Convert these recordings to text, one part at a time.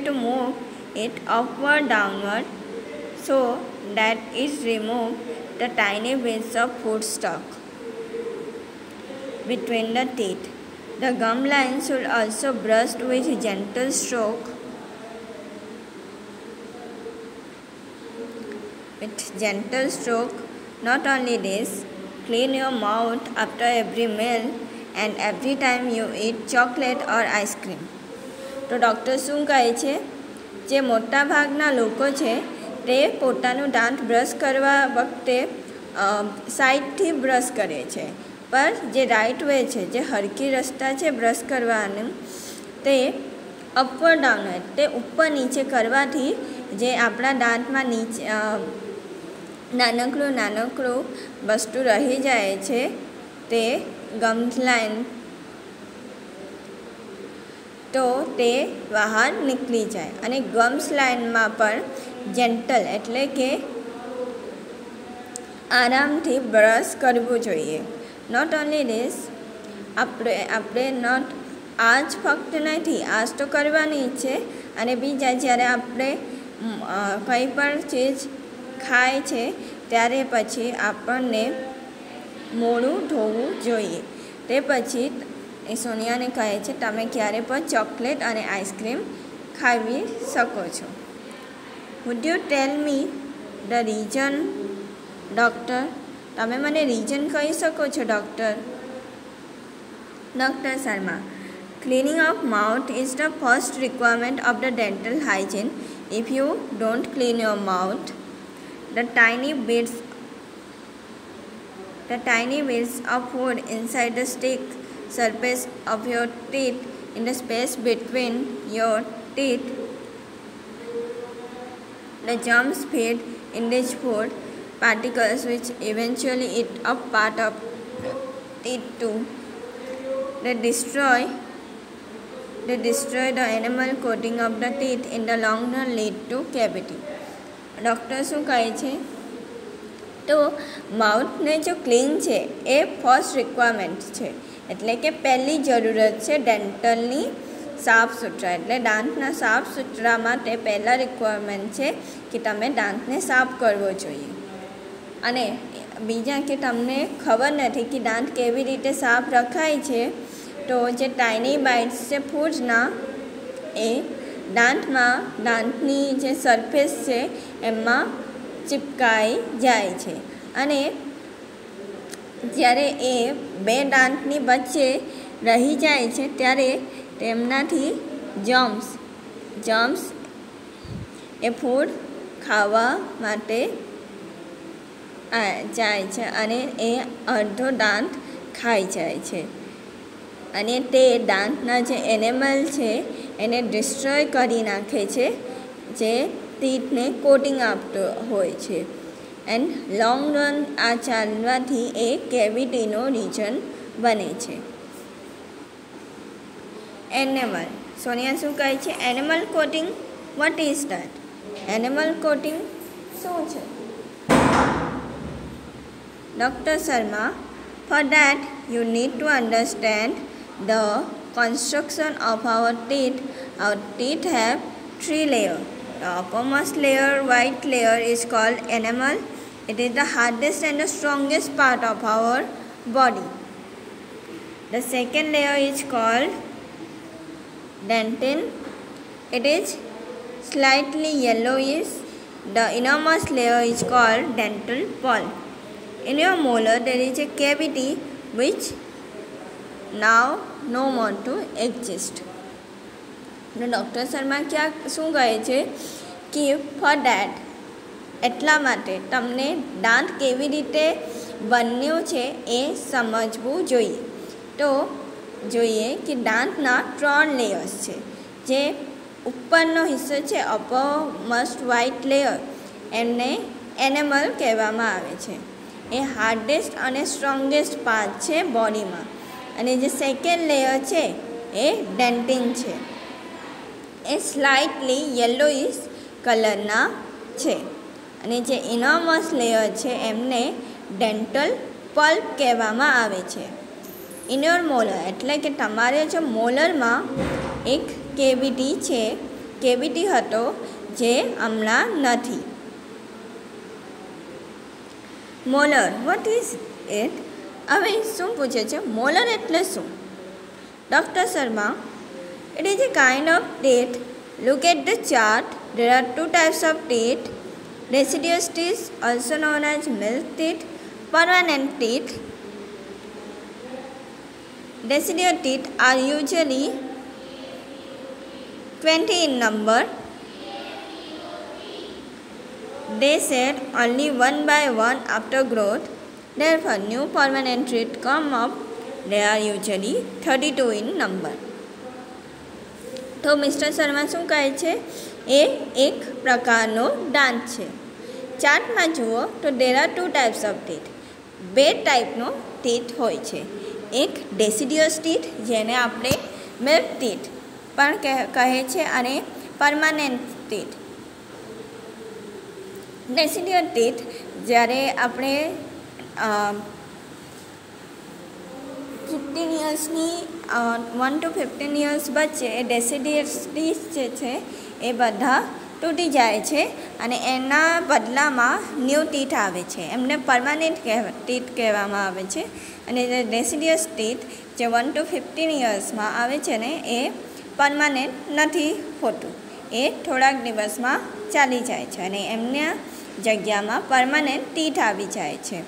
to move it upward downward so that it removes the tiny bits of food stuck between the teeth. The gum line should also brush with gentle stroke. Not only this, clean your mouth after every meal and every time you eat chocolate or ice cream. તો doctor શું કહે છે? જે મોટાભાગના લોકો છે તે પોતાનું દાંત બ્રશ કરવા વખતે સાઈડથી બ્રશ કરે છે, પર જે રાઈટ વે છે, જે હરકી રસ્તા છે બ્રશ કરવાનું, તે અપવર્ડ ડાઉનવર્ડ, તે ઉપર નીચે કરવાથી જે આપણા દાંતમાં નીચે નાનકડું વસ્તુ રહી જાય છે તે ગમ્સ લાઇન, તો તે બહાર નીકળી જાય. અને ગમ્સ લાઇનમાં પણ જેન્ટલ એટલે કે આરામથી બ્રશ કરવું જોઈએ. નોટ ઓનલી ધીસ, આપણે નોટ આ જ ફક્ત નથી, આ જ તો કરવાની જ છે, અને બીજા જ્યારે આપણે કંઈ પણ ચીજ ખાય છે ત્યારે પછી આપણને મોઢું ધોવું જોઈએ. તે પછી સોનિયાને કહે છે તમે ક્યારે પણ ચોકલેટ અને આઈસ્ક્રીમ ખાવી શકો છો. Would you tell me the reason doctor? તમે મને રીઝન કહી શકો છો doctor? Doctor Sharma: cleaning of mouth is the first requirement of the dental hygiene. If you don't clean your mouth, the tiny bits of food inside the stick surface of your teeth, in the space between your teeth, the germs feed in these food particles which eventually eat up part of teeth too. They destroy the enamel coating of the teeth, in the long run lead to cavity. Doctor શું કહે છે? તો માઉથને જો clean છે એ first requirement છે, એટલે કે પહેલી જરૂરત છે ડેન્ટલની સાફ સુથરા, એટલે દાંતના સાફ સુથરા માટે પહેલાં રિક્વાયરમેન્ટ છે કે તમે દાંતને સાફ કરવો જોઈએ. અને બીજા કે તમને ખબર નથી કે દાંત કેવી રીતે સાફ રખાય છે, તો જે ટાઇની બાઇટ્સ છે ફૂડના, એ દાંતની જે સરફેસ છે એમાં ચિપકાઈ જાય છે, અને જ્યારે એ બે દાંતની વચ્ચે રહી જાય છે ત્યારે તેમનાથી જર્મ્સ એ ફૂડ ખાવા માટે જાય છે, અને એ અડધો દાંત ખાઈ જાય છે, અને તે દાંતના જે એનેમલ છે એને ડિસ્ટ્રોય કરી નાખે છે, જે ટીથને કોટિંગ આપતો હોય છે. એન્ડ લોંગ રન આ ચાલવાથી એ કેવિટીનો રીઝન બને છે. એનેમલ, સોનિયા શું કહે છે? Animal coating, what is that? Animal coating શું છે? Doctor Sharma: for that you need to understand the construction of our teeth. Our teeth have 3 layers. The uppermost layer, white layer, is called enamel. It is the hardest and the strongest part of our body. The second layer is called dentin. It is slightly yellowish. The innermost layer is called dental pulp. In your molar there is a cavity which now no more to exist. Doctor Sharma શું કહે છે કે for that, એટલા માટે તમને દાંત કેવી રીતે બન્યું છે એ સમજવું જોઈએ. તો જોઈએ કે દાંતના 3 લેયર્સ છે. જે ઉપરનો હિસ્સો છે અપરમોસ્ટ વ્હાઇટ લેયર, એમને એનેમલ કહેવામાં આવે છે. એ હાર્ડેસ્ટ અને સ્ટ્રોંગેસ્ટ પાર્ટ છે બોડીમાં. અને જે સેકન્ડ લેયર છે એ ડેન્ટિન છે. એ સ્લાઇટલી યલોઇશ કલરના છે. અને જે ઇનરમોસ્ટ લેયર છે એમને ડેન્ટલ પલ્પ કહેવામાં આવે છે. ઇનર મોલર એટલે કે તમારે જો મોલરમાં એક કેવિટી છે કેવિટી હતો જે હમણાં નથી. Molar, what is it? હવે શું પૂછે છે? મોલર એટલે શું? Doctor Sharma, it is a kind of teeth. Look at the chart. There are two types of teeth. Deciduous teeth, also known as milk teeth, permanent teeth. Deciduous teeth are usually 20 in number. They shed only one by one after growth. Therefore, new permanent teeth come up. They are usually 32 in number. તો mister Sharma શું કહે છે? એ એક પ્રકારનો દાંત છે. ચાર્ટમાં જુઓ તો there are two types of teeth. બે ટાઈપનો ટીથ હોય છે. એક ડેસિડિયસ ટીથ, જેને આપણે મિલ્ક ટીથ પણ કહે છે, અને પરમાનન્ટ ટીથ. ડેસિડિયસ ટીથ જ્યારે આપણે 15 યર્સની 1 to 15 યર્સ વચ્ચે એ ડેસિડિયસ ટીથ જે છે એ બધા તૂટી જાય છે અને એના બદલામાં ન્યૂ ટીથ આવે છે. એમને પરમાનન્ટ ટીથ કહેવામાં આવે છે. અને જે ડેસિડિયસ ટીથ જે 1 to 15 યર્સમાં આવે છે ને, એ પરમાનન્ટ નથી હોતું. એ થોડાક દિવસમાં ચાલી જાય છે અને એમના જગ્યામાં પરમાનન્ટ ટીથ આવી જાય છે.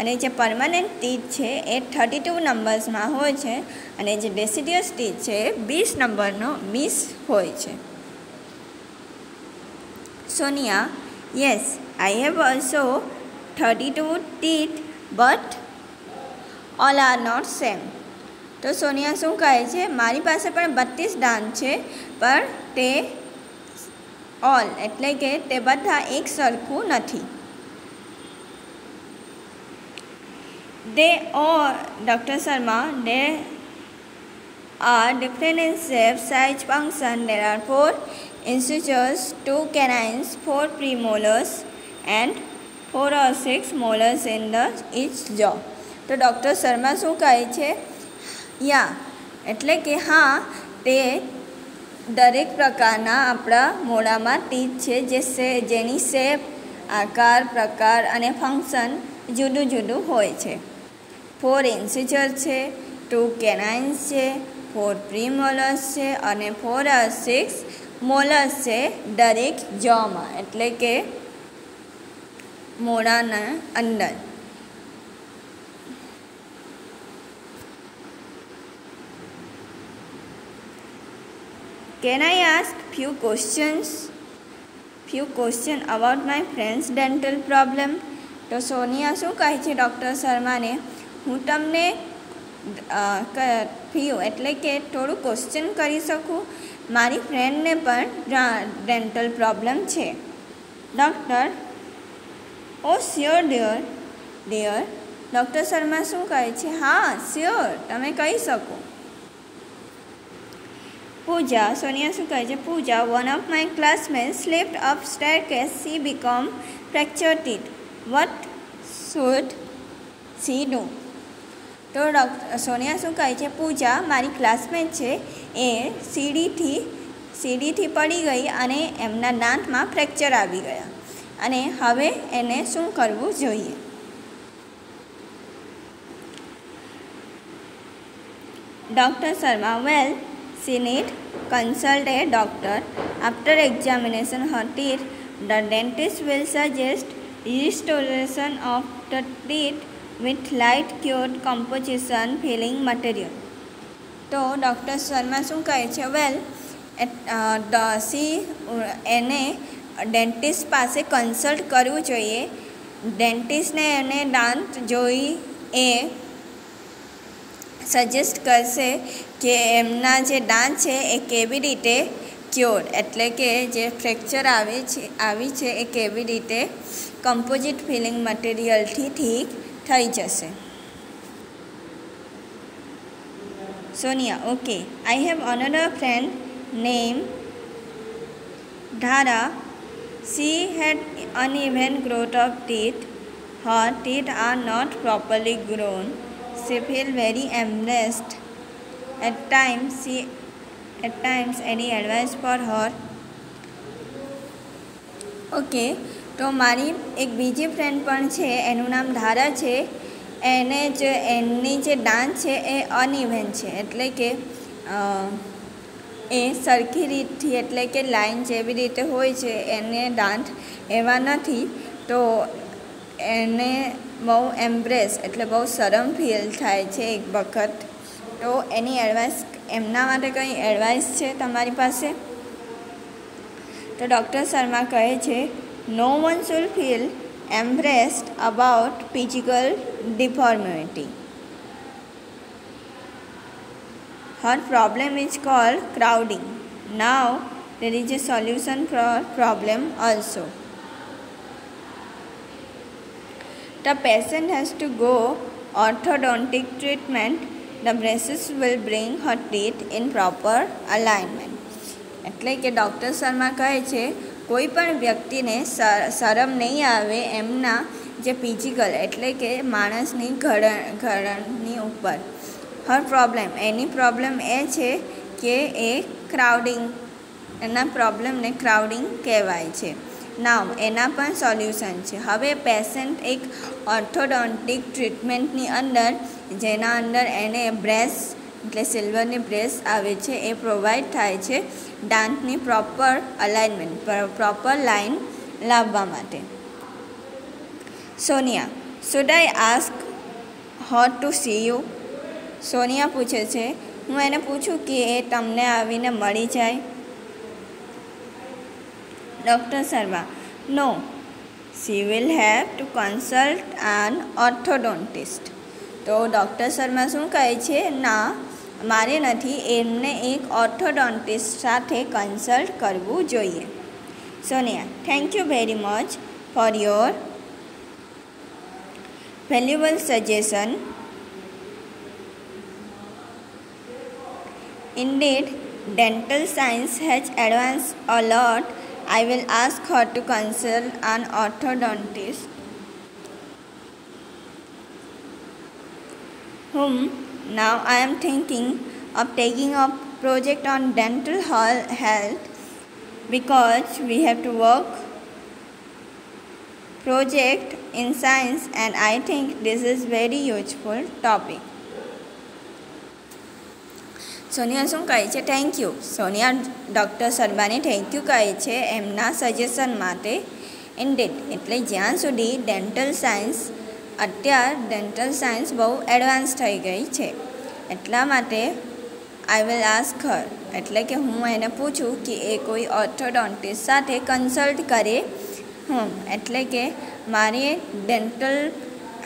અને જે પરમાનન્ટ ટીથ છે એ 32 નંબર્સમાં હોય છે અને જે ડેસિડિયસ ટીથ છે એ 20 નંબરનો 20 હોય છે. Sonia, yes, I have also 32 teeth but all are not same. તો સોનિયા શું કહે છે? મારી પાસે પણ 32 દાંત છે, પણ તે ઓલ એટલે કે તે બધા એક સરખું નથી. They are, Dr. Sharma, they are different in shape, size, function. There are 4 incisors, 2 canines, 4 premolars and 4 or 6 molars in the each jaw. તો ડૉક્ટર શર્મા શું કહે છે? યા એટલે કે હા, તે દરેક પ્રકારના આપણા મોઢામાં ટીથ છે, જેની શેપ, આકાર, પ્રકાર અને ફંક્શન જુદું જુદું હોય છે. 4 incisors છે, 2 canines છે, 4 premolars છે અને 4 or 6 molars છે દરેક જૉમાં, એટલે કે મોઢાના અંદર. Can I ask few questions about my friend's dental problem? તો સોનિયા શું કહે છે ડૉક્ટર શર્માને? હું તમને ફ્યુ એટલે કે થોડું ક્વેશ્ચન કરી શકું? મારી ફ્રેન્ડને પણ ડેન્ટલ પ્રોબ્લેમ છે. ડૉક્ટર, ઓ સ્યોર ડિયર. ડૉક્ટર શર્મા શું કહે છે? હા, સ્યોર, તમે કહી શકો. પૂજા, સોનિયા શું કહે છે? પૂજા, one of my classmates slipped up staircase. She become fractured teeth. What should she do? તો સોનિયા શું કહે છે? પૂજા, મારી ક્લાસમેટ છે, એ સીડીથી પડી ગઈ અને એમના દાંતમાં ફ્રેક્ચર આવી ગયા, અને હવે એને શું કરવું જોઈએ? Doctor Sharma, well, she need consult a doctor. After examination her teeth, the dentist will suggest restoration of the teeth with light cured composition filling material. તો ડૉક્ટર શર્મા શું કહે છે? વેલ, એને ડેન્ટિસ્ટ પાસે કન્સલ્ટ કરવું જોઈએ. ડેન્ટિસ્ટને એને દાંત જોઈ એ સજેસ્ટ કરશે કે એમના જે દાંત છે એ કેવી રીતે ક્યોર એટલે કે જે ફ્રેક્ચર આવી છે એ કેવી રીતે કમ્પોઝિટ ફિલિંગ મટીરિયલથી ઠીક થઈ જશે. Sonia, okay, I have another friend name Dhara. She had uneven growth of teeth. Her teeth are not properly grown. She feels very embarrassed. At times, any advice for her? Okay, તો મારી એક બીજી friend પણ છે, એનું નામ ધારા છે. એની જે ડાન્સ છે એ અનઇવન છે, એટલે કે એ સરખી રીતથી, એટલે કે લાઈન જેવી રીતે હોય છે એને ડાન્સ એવા નથી. તો એને બહુ એમ્બ્રેસ એટલે બહુ શરમ ફીલ થાય છે એક વખત. તો એની એડવાઇસ, એમના માટે કંઈ એડવાઇસ છે તમારી પાસે? તો ડૉક્ટર શર્મા કહે છે, no one should feel embarrassed about physical deformity. Her problem is called crowding. Now there is a solution for problem also. The patient has to go orthodontic treatment. The braces will bring her teeth in proper alignment. એટલે કે doctor Sharma કહે છે, કોઈ પણ વ્યક્તિને શરમ નહીં આવે એમના જે ફિઝિકલ એટલે કે માણસની ઘડણની ઉપર. હર પ્રોબ્લેમ, એની પ્રોબ્લેમ એ છે કે એ ક્રાઉડિંગ, એના પ્રોબ્લેમને ક્રાઉડિંગ કહેવાય છે. નાવ, એના પણ સોલ્યુશન છે. હવે પેશન્ટ એક ઓર્થોડોન્ટિક ટ્રીટમેન્ટની અંદર, જેના અંદર એને બ્રેસ એટલે સિલ્વરની બ્રેસ આવે છે એ પ્રોવાઈડ થાય છે દાંતની પ્રોપર અલાઇનમેન્ટ, પ્રોપર લાઇન લાવવા માટે. Sonia, should I ask her to see you? Sonia પૂછે છે, હું એને પૂછું કે એ તમને આવીને મળી જાય? Doctor Sharma, no, she will have to consult an orthodontist. તો ડૉક્ટર શર્મા શું કહે છે, ના, મારે નથી, એમને એક ઓર્થોડોન્ટિસ્ટ સાથે કન્સલ્ટ કરવું જોઈએ. Sonia, thank you very much for your valuable suggestion. Indeed, dental science has advanced a lot. I will ask her to consult an orthodontist whom now I am thinking of taking up project on dental health because we have to work project in science and I think this is very useful topic. Sonia શું કહે છે, thank you. Sonia doctor શર્માને thank you કહે છે એમના suggestion માટે. Indeed એટલે જ્યાં સુધી ડેન્ટલ સાયન્સ, ડેન્ટલ સાયન્સ બહુ એડવાન્સ થઈ ગઈ છે એટલા માટે આઈ વિલ આસ્ક હર એટલે કે હું એને પૂછું કે એ કોઈ ઓર્થોડોન્ટિસ્ટ સાથે કન્સલ્ટ કરે. એટલે કે મારે ડેન્ટલ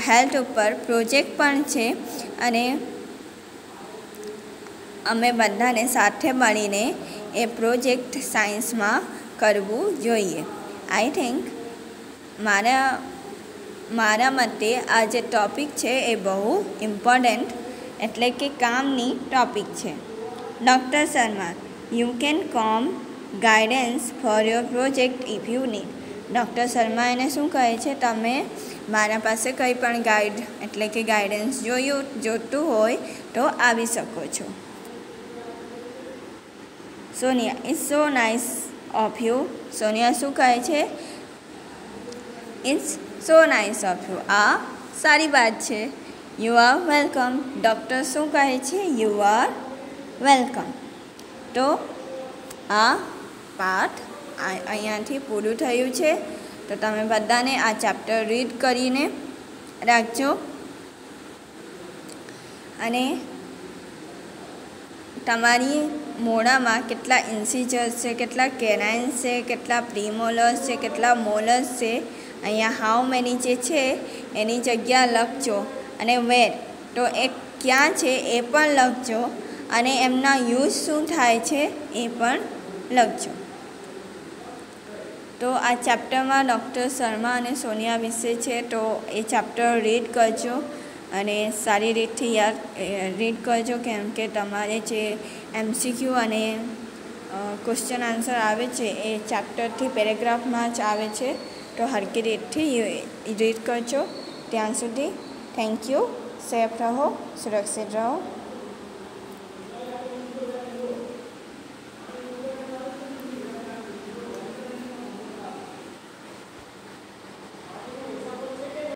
હેલ્થ ઉપર પ્રોજેક્ટ પણ છે અને અમે બધાને સાથે મળીને એ પ્રોજેક્ટ સાયન્સમાં કરવું જોઈએ. આઈ થિંક મારા મતે આ જે ટૉપિક છે એ બહુ ઇમ્પોર્ટન્ટ એટલે કે કામની ટૉપિક છે. Doctor Sharma, you can come guidance for your project if you need. Doctor Sharma એને શું કહે છે, તમે મારા પાસે કંઈ પણ ગાઈડ એટલે કે ગાઈડન્સ જોતું હોય તો આવી શકો છો. Sonia, it's so nice of you. Sonia શું કહે છે, it's so nice of you. આ સારી વાત છે. You are welcome. ડૉક્ટર શું કહે છે, યુ આર વેલકમ. તો આ પાઠ અહીંયાથી પૂરું થયું છે. તો તમે બધાને આ ચેપ્ટર રીડ કરીને રાખજો અને તમારી મોઢામાં કેટલા ઇન્સિજર્સ છે, કેટલા કેનાઇન્સ છે, કેટલા પ્રીમોલર્સ છે, કેટલા મોલર્સ છે, અહીંયા હાઉ મેની જે છે એની જગ્યા લખજો અને વેર તો એ ક્યાં છે એ પણ લખજો અને એમના યુઝ શું થાય છે એ પણ લખજો. તો આ ચેપ્ટરમાં ડૉક્ટર શર્મા અને સોનિયા વિશે છે તો એ ચેપ્ટર રીડ કરજો અને સારી રીતથી રીડ કરજો કેમ કે તમારે જે MCQ અને ક્વેશ્ચન આન્સર આવે છે એ ચેપ્ટરથી પેરેગ્રાફમાં જ આવે છે તો હરકી રીતથી રીડ કરજો. ત્યાં સુધી થેન્ક યુ. સેફ રહો, સુરક્ષિત રહો.